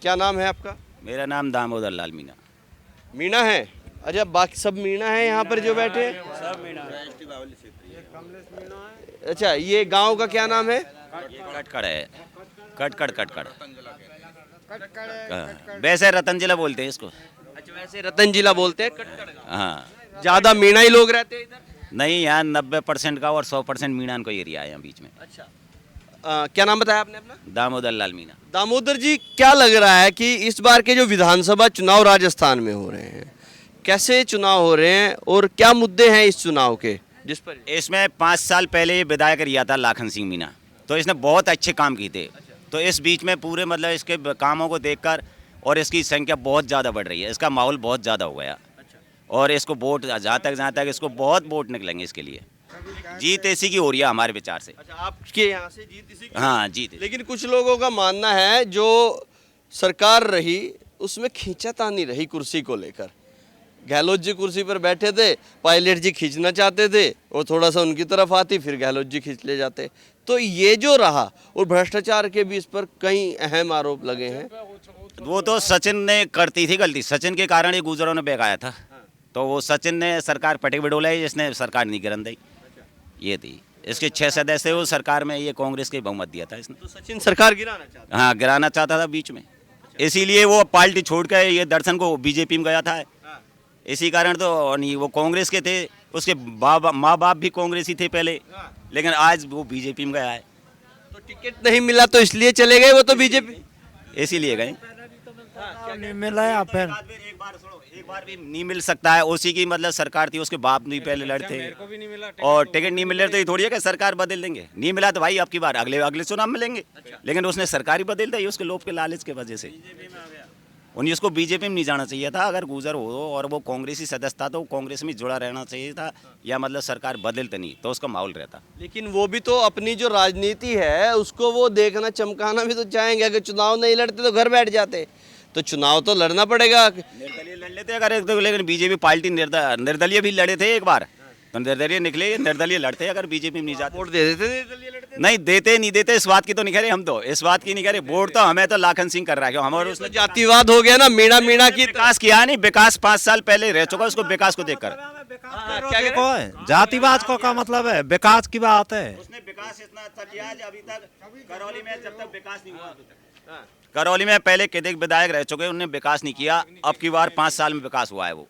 क्या नाम है आपका? मेरा नाम दामोदर लाल मीना। मीणा है? अच्छा, बाकी सब मीणा है यहाँ पर जो बैठे हैं? सब मीना। अच्छा, ये गांव का क्या नाम है? कटकड़ है। कटकड़ कटकड़ हाँ, वैसे रतन जिला बोलते हैं इसको। अच्छा, वैसे रतन जिला बोलते हैं कटकड़ गाँव। हाँ ज्यादा मीणा ही लोग रहते हैं इधर? नहीं, यहाँ 90% का और 100% मीणान का एरिया है यहाँ बीच में। अच्छा, क्या नाम बताया आपने अपना? दामोदर लाल मीना। दामोदर जी, क्या लग रहा है कि इस बार के जो विधानसभा चुनाव राजस्थान में हो रहे हैं, कैसे चुनाव हो रहे हैं और क्या मुद्दे हैं इस चुनाव के जिस पर? इसमें 5 साल पहले ये विधायक रिया था लाखन सिंह मीना, तो इसने बहुत अच्छे काम किए थे। तो इस बीच में पूरे मतलब इसके कामों को देखकर और इसकी संख्या बहुत ज़्यादा बढ़ रही है, इसका माहौल बहुत ज़्यादा हो गया। और इसको वोट जहाँ तक इसको बहुत वोट निकलेंगे इसके लिए। जीत इसी की हो रही है हमारे विचार से। अच्छा, आपके यहाँ से जीत इसी की? हाँ जीत। लेकिन कुछ लोगों का मानना है जो सरकार रही उसमें खींचातानी रही कुर्सी को लेकर। गहलोत जी कुर्सी पर बैठे थे, पायलट जी खींचना चाहते थे, और थोड़ा सा उनकी तरफ आती, फिर गहलोत जी खींच ले जाते। तो ये जो रहा, और भ्रष्टाचार के भी इस पर कई अहम आरोप लगे हैं। वो तो सचिन ने करती थी गलती, सचिन के कारण ये गुजरों ने बेगाया था। तो वो सचिन ने सरकार पटक बिडोला है, जिसने सरकार नहीं गिरन दी। ये थी इसके 6 सदस्य, वो सरकार में ये कांग्रेस के बहुमत दिया था इसने। तो सचिन सरकार गिराना चाहता? हाँ, गिराना चाहता था बीच में, इसीलिए वो पार्टी छोड़ कर ये दर्शन को बीजेपी में गया था। इसी कारण तो नहीं, वो कांग्रेस के थे, उसके माँ बाप भी कांग्रेस ही थे पहले, लेकिन आज वो बीजेपी में गया है। तो टिकट नहीं मिला तो इसलिए चले गए वो तो बीजेपी? इसीलिए गए। नहीं मिला या फिर एक बार भी नहीं मिल सकता है, उसी की मतलब सरकार थी, उसके बाप भी पहले लड़ते और टिकट नहीं मिल रहे, तो ये थोड़ी है कि सरकार बदल देंगे। नहीं मिला तो भाई आपकी बार अगले चुनाव मिलेंगे। लेकिन उसने सरकार ही बदल दी उसके लोभ के लालच के वजह से। उन्हें उसको बीजेपी में नहीं जाना चाहिए था। अगर गुजर हो और वो कांग्रेसी सदस्य था तो कांग्रेस में जुड़ा रहना चाहिए था, या मतलब सरकार बदलते नहीं तो उसका माहौल रहता। लेकिन वो भी तो अपनी जो राजनीति है उसको वो देखना चमकाना भी तो चाहेंगे। अगर चुनाव नहीं लड़ते तो घर बैठ जाते, तो चुनाव तो लड़ना पड़ेगा। निर्दलीय लड़ लेते अगर एक तो, लेकिन बीजेपी पार्टी निर्दलीय भी लड़े थे एक बार, तो निर्दलीय निकले, निर्दलीय लड़ते अगर बीजेपी में नहीं जाते। वोट दे देते निर्दलीय लड़ते? नहीं देते, इस बात की तो नहीं कह रहे हम, तो इस बात की नहीं कह रहे। वोट तो हमें तो लाखन सिंह कर रहा है, हमारे उसने तो जातिवाद हो गया ना, मीणा की विकास किया नहीं। विकास 5 साल पहले रह चुका, उसको विकास को देखकर। क्या कह रहे हैं? जातिवाद को का मतलब है विकास की बात है। उसने विकास इतना अच्छा किया अभी तक करौली में, जब तक विकास नहीं हुआ। करौली में पहले कितने विधायक रह चुके, उन्होंने विकास नहीं किया। अब की बार 5 साल में विकास हुआ है। वो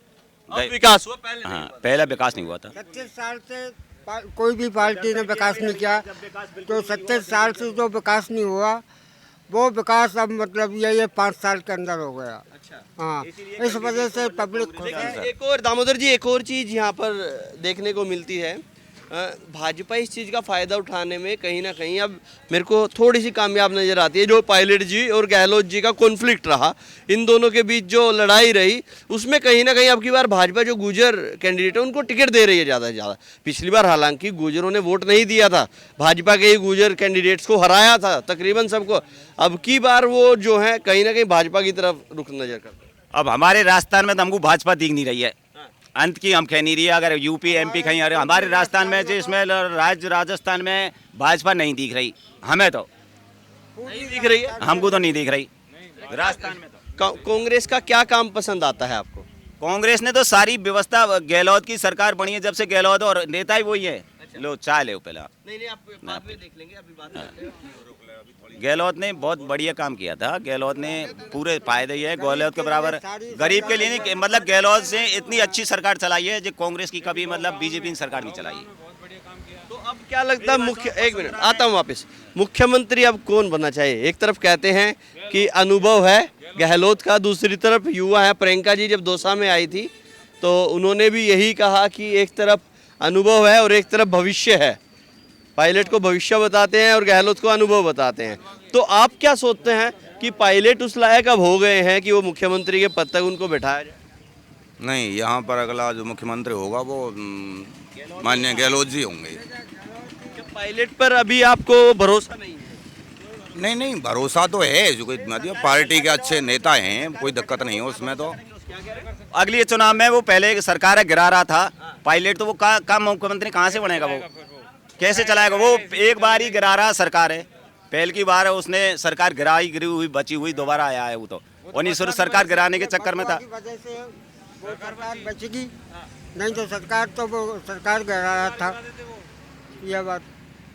विकास हुआ, पहले नहीं हाँ, हुआ। पहले विकास नहीं हुआ था। 37 साल से कोई भी पार्टी ने विकास नहीं किया, तो 37 साल से जो विकास नहीं हुआ वो विकास अब मतलब ये 5 साल के अंदर हो गया। हाँ, इस वजह से पब्लिक खुश है। एक और दामोदर जी, एक और चीज़ यहाँ पर देखने को मिलती है, भाजपा इस चीज़ का फ़ायदा उठाने में कहीं ना कहीं अब मेरे को थोड़ी सी कामयाब नज़र आती है। जो पायलट जी और गहलोत जी का कॉन्फ्लिक्ट रहा, इन दोनों के बीच जो लड़ाई रही, उसमें कहीं ना कहीं अब की बार भाजपा जो गुजर कैंडिडेट है उनको टिकट दे रही है ज़्यादा से ज़्यादा। पिछली बार हालांकि गुजरों ने वोट नहीं दिया था, भाजपा के ही गुजर कैंडिडेट्स को हराया था तकरीबन सबको। अब की बार वो जो है कहीं ना कहीं भाजपा की तरफ रुख नज़र करते हैं। अब हमारे राजस्थान में तो हमको भाजपा दिख नहीं रही है, अंत की हम कह नहीं रही है। अगर यूपी एमपी कहीं हमारे राजस्थान में, जिसमें राजस्थान में भाजपा नहीं दिख रही हमें, तो नहीं दिख रही है हमको तो नहीं दिख रही राजस्थान में। तो कांग्रेस का क्या काम पसंद आता है आपको? कांग्रेस ने तो सारी व्यवस्था, गहलोत की सरकार बनी है जब से, गहलोत और नेता ही वही है। लो चाय ले पहले। नहीं, आप बाद में देख लेंगे, अभी बात करते हैं। गहलोत ने बहुत बढ़िया काम किया था। गहलोत ने पूरे फायदे ही है, गहलोत के बराबर गरीब के लिए नहीं। मतलब गहलोत से इतनी अच्छी सरकार चलाई है जो कांग्रेस की कभी मतलब बीजेपी की सरकार नहीं चलाई है। तो अब क्या लगता है एक मिनट आता हूँ वापस, मुख्यमंत्री अब कौन बनना चाहिए? एक तरफ कहते हैं कि अनुभव है गहलोत का, दूसरी तरफ युवा है। प्रियंका जी जब दौसा में आई थी तो उन्होंने भी यही कहा कि एक तरफ अनुभव है और एक तरफ भविष्य है। पायलट को भविष्य बताते हैं और गहलोत को अनुभव बताते हैं। तो आप क्या सोचते हैं कि पायलट उस लायक अब हो गए हैं कि वो मुख्यमंत्री के पद तक उनको बैठाया जाए? नहीं, यहाँ पर अगला जो मुख्यमंत्री होगा वो माननीय गहलोत जी होंगे। क्या पायलट पर अभी आपको भरोसा नहीं है? नहीं, भरोसा तो है, जो कोई मतलब पार्टी के अच्छे नेता हैं, कोई दिक्कत नहीं है उसमें। तो अगले चुनाव में वो पहले सरकार गिरा रहा था पायलट, तो वो का मुख्यमंत्री कहाँ से बनेगा? वो कैसे चलाएगा? वो एक बार ही गिरा रहा सरकार है, पहल की बार उसने सरकार गिरी हुई बची हुई दोबारा आया है वो तो, और नहीं शुरू सरकार गिराने के चक्कर में था। की वजह से वो सरकार बचेगी, नहीं तो सरकार तो वो सरकार गिरा रहा था। यह बात।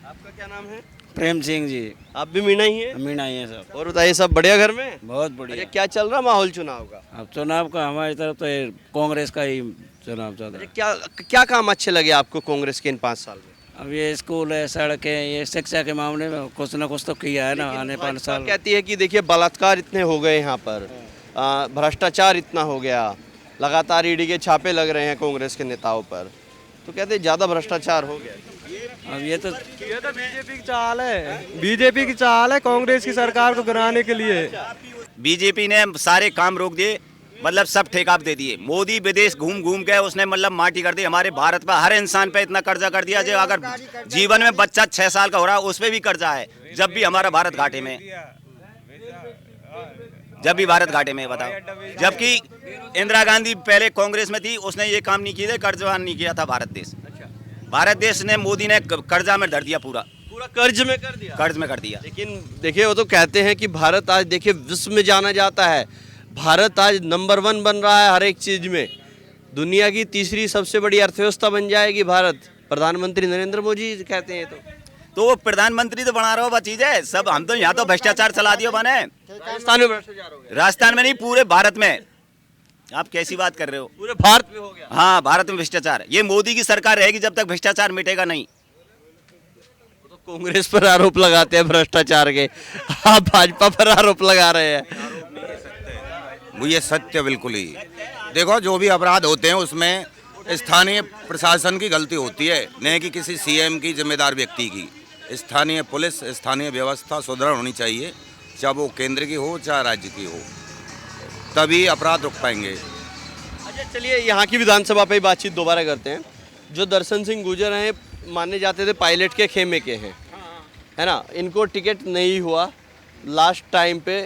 आपका क्या नाम है? प्रेम सिंह जी। आप भी मीणा ही हैं? मीणा ही है सब। और बताइए, सब बढ़िया घर में? बहुत अच्छा, बढ़िया। क्या चल रहा माहौल चुनाव का? अब चुनाव का हमारी तरफ तो ये कांग्रेस का ही चुनाव चल रहा अच्छा, है। क्या क्या काम अच्छे लगे आपको कांग्रेस के इन 5 साल में? अब ये स्कूल है, सड़कें, ये शिक्षा के मामले में कुछ ना कुछ तो किया है ना आने 5 साल। कहती है कि देखिए बलात्कार इतने हो गए यहाँ पर, भ्रष्टाचार इतना हो गया, लगातार ईडी के छापे लग रहे हैं कांग्रेस के नेताओं पर, तो कहते हैं ज़्यादा भ्रष्टाचार हो गया। अब ये तो बीजेपी की चाल है, बीजेपी की चाल है कांग्रेस की सरकार को गिराने के लिए। बीजेपी ने सारे काम रोक दिए, मतलब सब ठेका दे दिए। मोदी विदेश घूम घूम के उसने मतलब माटी कर दी। हमारे भारत पर हर इंसान पे इतना कर्जा कर दिया, जो अगर जीवन में बच्चा 6 साल का हो रहा है उस पर भी कर्जा है, जब भी हमारा भारत घाटे में, जब भी भारत घाटे में, बताओ। जबकि इंदिरा गांधी पहले कांग्रेस में थी, उसने ये काम नहीं किए थे, कर्जवान नहीं किया था भारत देश। भारत देश ने मोदी ने कर्जा में धर दिया, पूरा कर्ज में कर दिया, कर्ज में कर दिया। लेकिन देखिए वो तो कहते हैं कि भारत आज देखिए विश्व में जाना जाता है, भारत आज नंबर 1 बन रहा है हर एक चीज में, दुनिया की तीसरी सबसे बड़ी अर्थव्यवस्था बन जाएगी भारत, प्रधानमंत्री नरेंद्र मोदी कहते हैं। तो वो प्रधानमंत्री तो बना रहा हो, चीज है सब। हम तो यहाँ तो भ्रष्टाचार चला दियो बने, राजस्थान में भ्रष्टाचार हो गया, राजस्थान में नहीं पूरे भारत में। आप कैसी बात कर रहे हो? पूरे भारत में हो गया। हाँ, भारत में भ्रष्टाचार, ये मोदी की सरकार रहेगी जब तक भ्रष्टाचार मिटेगा नहीं। तो कांग्रेस पर आरोप लगाते हैं भ्रष्टाचार के, आप भाजपा पर आरोप लगा रहे हैं। वो ये सत्य बिल्कुल ही। देखो, जो भी अपराध होते हैं उसमें स्थानीय प्रशासन की गलती होती है, नहीं कि किसी सीएम की, जिम्मेदार व्यक्ति की। स्थानीय पुलिस, स्थानीय व्यवस्था सुदृढ़ होनी चाहिए, चाहे वो केंद्र की हो चाहे राज्य की हो, तभी अपराध रुक पाएंगे। अच्छा, चलिए यहाँ की विधानसभा पे ही बातचीत दोबारा करते हैं। जो दर्शन सिंह गुर्जर हैं, माने जाते थे पायलट के खेमे के हैं, है ना, इनको टिकट नहीं हुआ, लास्ट टाइम पे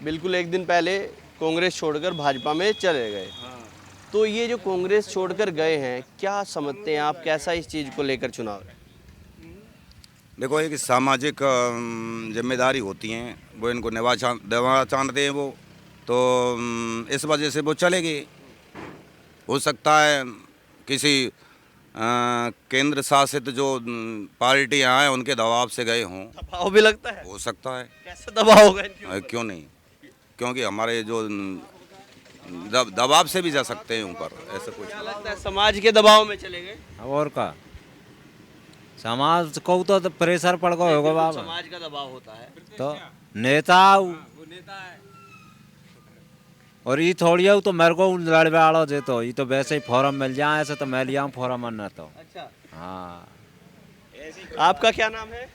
बिल्कुल एक दिन पहले कांग्रेस छोड़कर भाजपा में चले गए। तो ये जो कांग्रेस छोड़कर गए हैं, क्या समझते हैं आप, कैसा इस चीज़ को लेकर चुनाव है? देखो, एक सामाजिक जिम्मेदारी होती हैं, वो इनको निभा चाहते हैं वो, तो इस वजह से वो चले गए। हो सकता है किसी केंद्र शासित जो पार्टियां हैं उनके दबाव से गए हों। दबाव भी लगता है? हो सकता है। कैसे दबाव होगा इनके? क्यों नहीं, क्योंकि हमारे जो दबाव से भी जा सकते हैं ऊपर, ऐसा कुछ। क्या लगता है, समाज के दबाव में चले गए? और का समाज को तो प्रेशर पड़ गया होगा बाबा, समाज का दबाव होता है तो नेता और ये थोड़ी है तो मेरे को लड़वे वालों दे, तो ये तो वैसे ही फॉर्म मिल जाए, ऐसे तो मैं लिया हूँ फॉर्म अन्ना तो। अच्छा, हाँ। आपका क्या नाम है?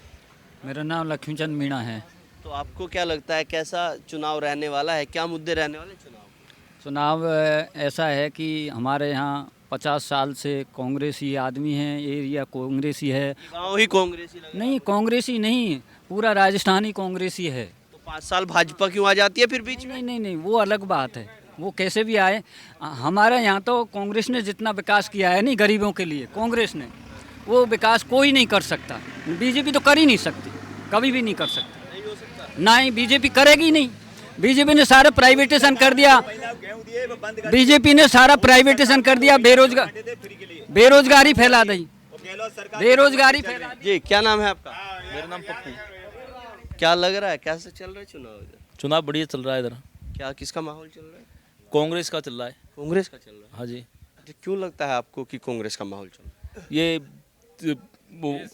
मेरा नाम लक्ष्मीचंद मीणा है। तो आपको क्या लगता है कैसा चुनाव रहने वाला है, क्या मुद्दे रहने वाले चुनाव? चुनाव ऐसा है कि हमारे यहाँ 50 साल से कांग्रेसी आदमी हैं, एरिया कांग्रेसी है। गाँव ही कांग्रेसी लग रहा है। नहीं, कांग्रेसी नहीं, पूरा राजस्थान ही कांग्रेसी है। तो 5 साल भाजपा क्यों आ जाती है फिर बीच में? नहीं नहीं नहीं, वो अलग बात है, वो कैसे भी आए। हमारे यहाँ तो कांग्रेस ने जितना विकास किया है नहीं गरीबों के लिए, कांग्रेस ने, वो विकास कोई नहीं कर सकता। बीजेपी तो कर ही नहीं सकती, कभी भी नहीं कर सकती। नहीं, बीजेपी करेगी नहीं। बीजेपी ने सारा प्राइवेटेशन कर दिया, बीजेपी ने सारा प्राइवेटेशन कर दिया, बेरोजगारी फैला दी, बेरोजगारी फैला दी। जी, क्या नाम है आपका? मेरा नाम पप्पू। क्या लग रहा है, कैसे चल रहा है चुनाव इधर? चुनाव बढ़िया चल रहा है इधर। क्या, किसका माहौल चल रहा है? कांग्रेस का चल रहा है। कांग्रेस का चल रहा है? हाँ जी। अच्छा, क्यों लगता है आपको कि कांग्रेस का माहौल चल रहा है? ये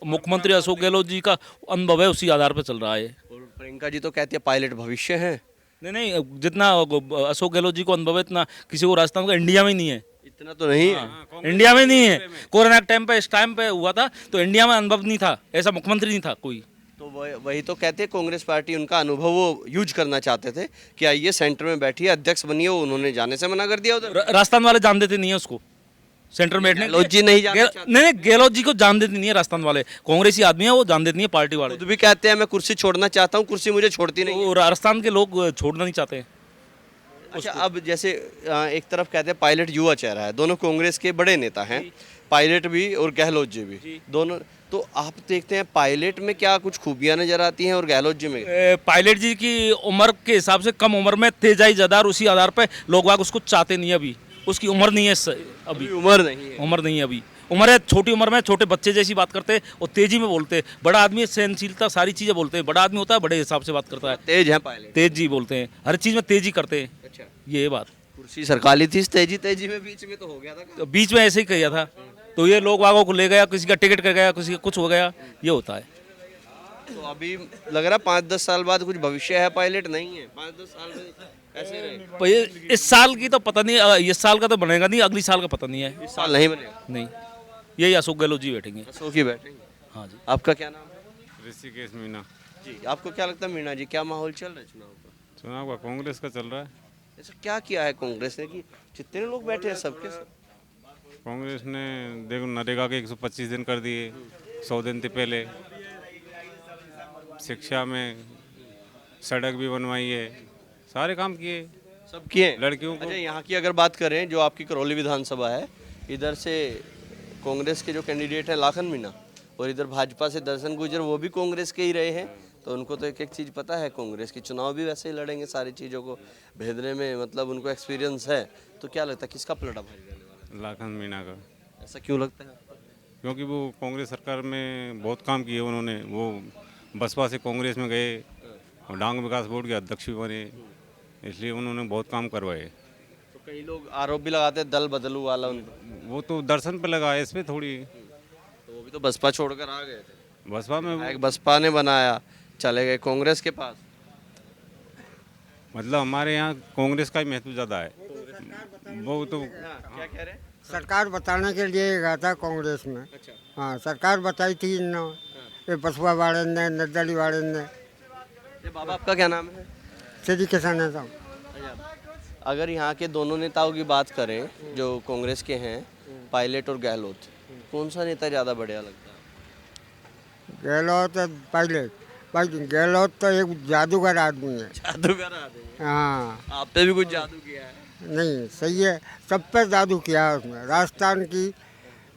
मुख्यमंत्री अशोक गहलोत जी का अनुभव है, उसी आधार पर चल रहा है। और प्रियंका जी तो कहती है पायलट भविष्य है। नहीं, जितना अशोक गहलोत जी को अनुभव है इतना किसी को राजस्थान का इंडिया में नहीं है। इतना तो नहीं है, इंडिया में नहीं है। कोरोना के टाइम पे, इस टाइम पे हुआ था तो इंडिया में अनुभव नहीं था, ऐसा मुख्यमंत्री नहीं था कोई। तो वही तो कहते हैं कांग्रेस पार्टी उनका अनुभव वो यूज करना चाहते थे कि आइए सेंटर में बैठिए, अध्यक्ष बनिए, उन्होंने जाने से मना कर दिया उधर। राजस्थान वाले जान देते नहीं है उसको सेंटर में बैठने। गहलोत जी नहीं जाना चाहते? नहीं, गहलोत जी को जान देती नहीं है राजस्थान वाले, कांग्रेसी आदमी है वो जान देती नहीं है पार्टी वाले। खुद भी कहते हैं मैं कुर्सी छोड़ना चाहता हूँ, कुर्सी मुझे छोड़ती नहीं। वो राजस्थान के लोग छोड़ना नहीं चाहते हैं। अच्छा, अब जैसे एक तरफ कहते हैं पायलट युवा चेहरा है, दोनों कांग्रेस के बड़े नेता हैं, पायलट भी और गहलोत जी भी, दोनों। तो आप देखते हैं पायलट में क्या कुछ खूबियां नजर आती हैं और गहलोत जी में? पायलट जी की उम्र के हिसाब से कम उम्र में तेजाई ज़्यादा, उसी आधार पर लोग बाग उसको चाहते नहीं है। अभी उसकी उम्र नहीं है अभी उम्र नहीं है। उम्र नहीं है अभी। उम्र है, छोटी उम्र में छोटे बच्चे जैसी बात करते हैं और तेजी में बोलते हैं। बड़ा आदमी सहनशीलता सारी चीज़ें बोलते हैं। बड़ा आदमी होता है बड़े हिसाब से बात करता है। तेज है पायलट। तेज जी बोलते हैं, हर चीज़ में तेजी करते हैं। अच्छा, ये बात कुर्सी सरकाली थी इस तेजी में, बीच में तो हो गया था। तो बीच में ऐसे ही किया था, तो ये लोग वागों को ले गया, किसी का टिकट कर गया, किसी का कुछ हो गया, ये होता है। तो अभी लग रहा है 5-10 साल बाद कुछ भविष्य है, पायलट नहीं है 5-10 साल में ऐसे रहे। पर ये इस साल की तो पता नहीं, इस साल का तो बनेगा नहीं, अगली साल का पता नहीं है। इस साल नहीं बनेगा। नहीं, यही अशोक गहलोत जी बैठेंगे। अशोक ही बैठेंगे। हाँ जी। आपका क्या नाम है? ऋषिकेश मीना। जी, आपको क्या लगता है मीना जी, क्या माहौल चल रहा है चुनाव का? चुनाव का कांग्रेस का चल रहा है। ऐसा क्या किया है कांग्रेस ने कि जितने लोग बैठे हैं सबके सब? कांग्रेस ने देखो नरेगा के 125 दिन कर दिए 100 दिन से पहले। शिक्षा में सड़क भी बनवाई है, सारे काम किए सब किए लड़कियों को। अच्छा, यहाँ की अगर बात करें, जो आपकी करौली विधानसभा है, इधर से कांग्रेस के जो कैंडिडेट हैं लाखन मीणा, और इधर भाजपा से दर्शन गुजर, वो भी कांग्रेस के ही रहे हैं। तो उनको तो एक एक चीज़ पता है, कांग्रेस की चुनाव भी वैसे ही लड़ेंगे, सारी चीज़ों को भेदने में मतलब उनको एक्सपीरियंस है। तो क्या लगता है किसका पलड़ा भारी रहने वाला है? लाखन मीणा का। ऐसा क्यों लगता है? क्योंकि वो कांग्रेस सरकार में बहुत काम किए उन्होंने। वो बसपा से कांग्रेस में गए और डांग विकास बोर्ड के अध्यक्ष भी बने, इसलिए उन्होंने बहुत काम करवाए। तो कई लोग आरोप भी लगाते हैं दल बदलू वाला उनको। वो तो दर्शन पे लगा है, इस पे थोड़ी। तो वो भी तो बसपा छोड़कर आ गए थे। बसपा में एक बसपा ने बनाया, चले गए कांग्रेस के पास। मतलब हमारे यहाँ कांग्रेस का ही महत्व ज़्यादा है। वो तो क्या कह रहे हैं? सरकार बताने के लिए गया था कांग्रेस में। अच्छा। हाँ, सरकार बताई थी इन ये बसपा वाले ने, नद्दली वाले ने। ये बाबा, आपका क्या नाम है? श्री किसान नेता। अगर यहाँ के दोनों नेताओं की बात करें जो कांग्रेस के हैं, पायलट और गहलोत, कौन सा नेता ज़्यादा बढ़िया लगता है? गहलोत पायलट। भाई गहलोत तो एक जादूगर आदमी है। जादूगर आदमी। हाँ, आप पे भी कुछ जादू किया है? नहीं सही है, सब पे जादू किया है उसने। राजस्थान की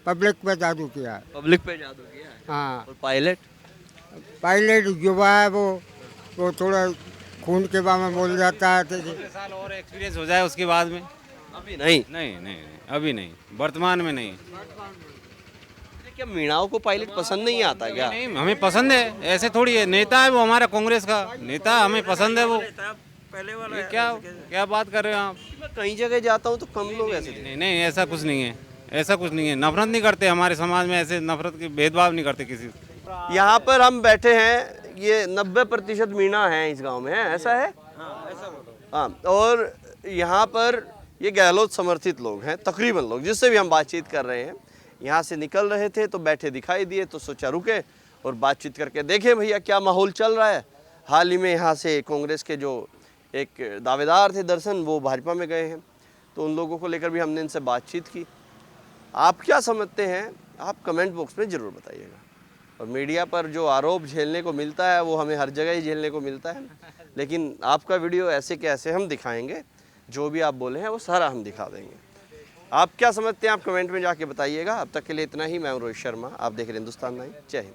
पब्लिक पे जादू किया है। पब्लिक पे जादू किया है। हाँ, और पायलट? पायलट युवा है वो थोड़ा खून के बारे में बोल जाता है। तो साल और एक्सपीरियंस हो जाए उसके बाद में। अभी नहीं। नहीं, अभी नहीं, वर्तमान में नहीं। क्या मीणाओं को पायलट पसंद नहीं आता क्या? नहीं, हमें पसंद है, ऐसे थोड़ी है। नेता है वो हमारा कांग्रेस का नेता, हमें पसंद है वो। पहले वाला ये क्या बात कर रहे हो आप? मैं कई जगह जाता हूँ तो कम लोग ऐसे दिखते नहीं, ऐसा कुछ नहीं है, ऐसा कुछ नहीं है। नफरत नहीं करते हमारे समाज में, ऐसे नफरत की भेदभाव नहीं करते किसी से। हैं। यहाँ पर हम बैठे हैं, ये 90% मीणा है इस गांव में, है ऐसा है? हाँ, और यहाँ पर ये गहलोत समर्थित लोग हैं, तकरीबन लोग जिससे भी हम बातचीत कर रहे हैं। यहाँ से निकल रहे थे तो बैठे दिखाई दिए, तो सोचा रुके और बातचीत करके देखें भैया क्या माहौल चल रहा है। हाल ही में यहाँ से कांग्रेस के जो एक दावेदार थे दर्शन, वो भाजपा में गए हैं, तो उन लोगों को लेकर भी हमने इनसे बातचीत की। आप क्या समझते हैं, आप कमेंट बॉक्स में ज़रूर बताइएगा। और मीडिया पर जो आरोप झेलने को मिलता है वो हमें हर जगह ही झेलने को मिलता है, लेकिन आपका वीडियो ऐसे के ऐसे हम दिखाएंगे, जो भी आप बोले हैं वो सारा हम दिखा देंगे। आप क्या समझते हैं, आप कमेंट में जाके बताइएगा। अब तक के लिए इतना ही। मैं हूं रोहित शर्मा, आप देख रहे हैं हिंदुस्तान 9। जय हिंद।